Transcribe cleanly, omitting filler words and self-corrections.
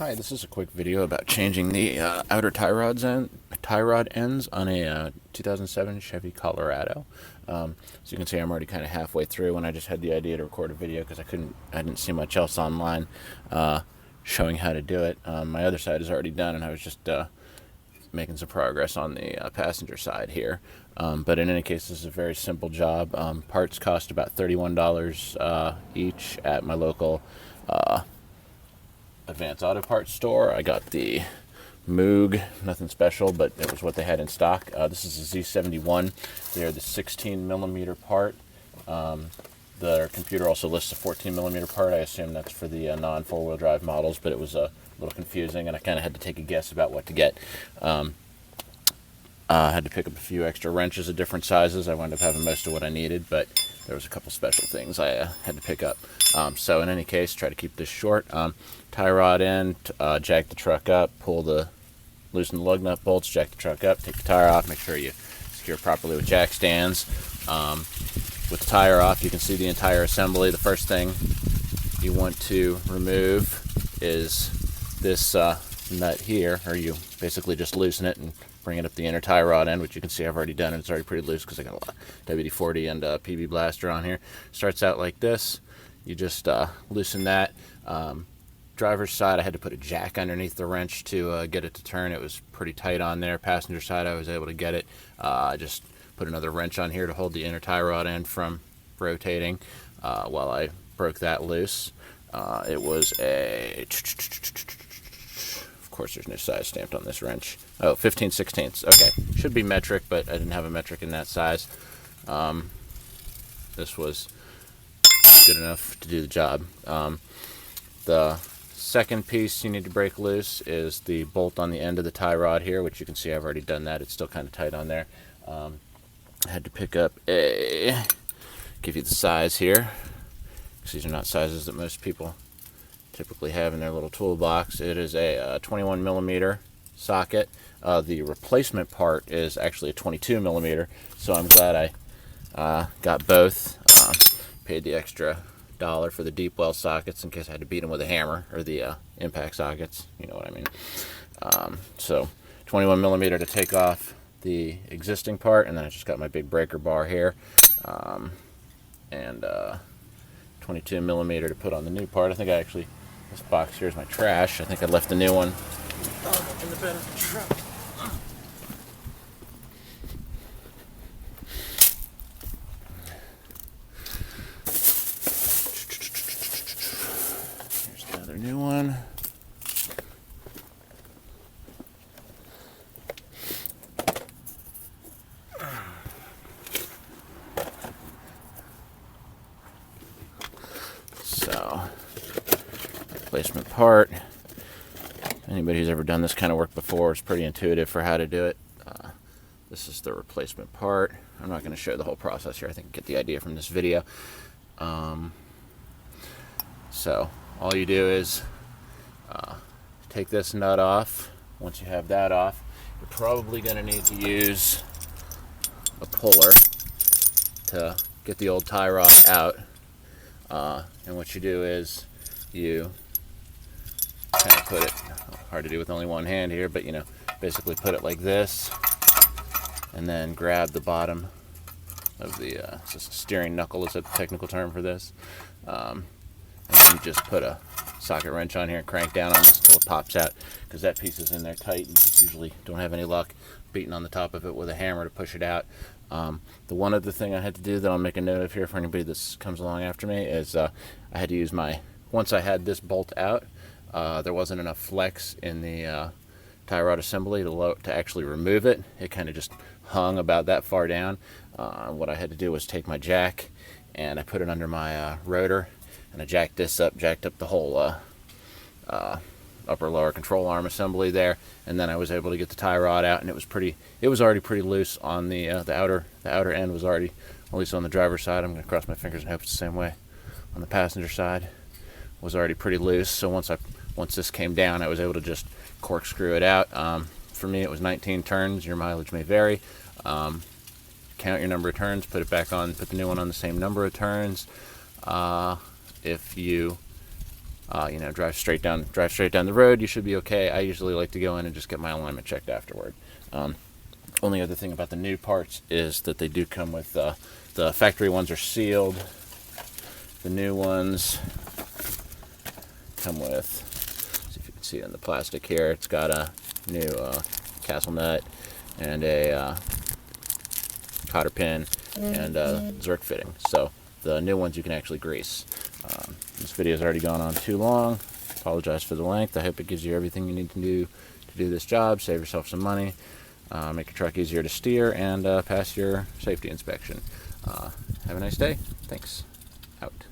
Hi, this is a quick video about changing the outer tie rod ends on a 2007 Chevy Colorado. As you can see, I'm already kind of halfway through, and I just had the idea to record a video because I didn't see much else online showing how to do it. My other side is already done, and I was just making some progress on the passenger side here. But in any case, this is a very simple job. Parts cost about $31 each at my local Advanced Auto Parts store. I got the Moog, nothing special, but it was what they had in stock. This is a Z71. They're the 16 millimeter part. The computer also lists a 14 millimeter part. I assume that's for the non four-wheel drive models, but it was a little confusing, and I kind of had to take a guess about what to get. I had to pick up a few extra wrenches of different sizes. I wound up having most of what I needed, but there was a couple special things I had to pick up. So in any case, try to keep this short. Tie rod in, jack the truck up, loosen the lug nut bolts, jack the truck up, take the tire off, make sure you secure properly with jack stands. With the tire off, you can see the entire assembly. The first thing you want to remove is this nut here, or you basically just loosen it and bring it up the inner tie rod end, which you can see I've already done, and it's already pretty loose because I got a lot WD-40 and PB Blaster on here. Starts out like this. You just loosen that. Driver's side, I had to put a jack underneath the wrench to get it to turn. It was pretty tight on there. Passenger side, I was able to get it. I just put another wrench on here to hold the inner tie rod end from rotating while I broke that loose. It was a... Of course, there's no size stamped on this wrench. Oh, 15/16. Okay, should be metric, but I didn't have a metric in that size. This was good enough to do the job. The second piece you need to break loose is the bolt on the end of the tie rod here, which you can see I've already done that. It's still kind of tight on there. I had to pick up give you the size here, because these are not sizes that most people typically have in their little toolbox. It is a 21 millimeter socket. The replacement part is actually a 22 millimeter, so I'm glad I got both. Paid the extra $1 for the deep well sockets in case I had to beat them with a hammer, or the impact sockets, you know what I mean. So 21 millimeter to take off the existing part, and then I just got my big breaker bar here, and 22 millimeter to put on the new part. I think this box here is my trash. I think I left the new one in the bed of the truck. Here's another new one. So, replacement part. Anybody who's ever done this kind of work before is pretty intuitive for how to do it. This is the replacement part. I'm not going to show the whole process here. I think you get the idea from this video. So all you do is take this nut off. Once you have that off, you're probably going to need to use a puller to get the old tie rod out. And what you do is you kind of put it, hard to do with only one hand here, but basically put it like this, and then grab the bottom of the steering knuckle is a technical term for this, and then you just put a socket wrench on here and crank down on this until it pops out, because that piece is in there tight, and you just usually don't have any luck beating on the top of it with a hammer to push it out. The one other thing I had to do that I'll make a note of here for anybody that comes along after me is I had to use once I had this bolt out, there wasn't enough flex in the tie rod assembly to actually remove it. It kind of just hung about that far down. What I had to do was take my jack, and I put it under my rotor, and I jacked this up, jacked up the whole upper lower control arm assembly there, and then I was able to get the tie rod out, and it was already pretty loose on the outer end was already, at least on the driver's side. I'm going to cross my fingers and hope it's the same way on the passenger side. Was already pretty loose, so once this came down, I was able to just corkscrew it out. For me, it was 19 turns. Your mileage may vary. Count your number of turns, put it back on, put the new one on the same number of turns. If you drive straight down the road, you should be okay. I usually like to go in and just get my alignment checked afterward. Only other thing about the new parts is that they do come with the factory ones are sealed. The new ones come with, see if you can see it in the plastic here, it's got a new castle nut and a cotter pin and Zerk fitting. So the new ones you can actually grease. This video has already gone on too long. Apologize for the length. I hope it gives you everything you need to do this job. Save yourself some money, make your truck easier to steer, and pass your safety inspection. Have a nice day. Thanks. Out.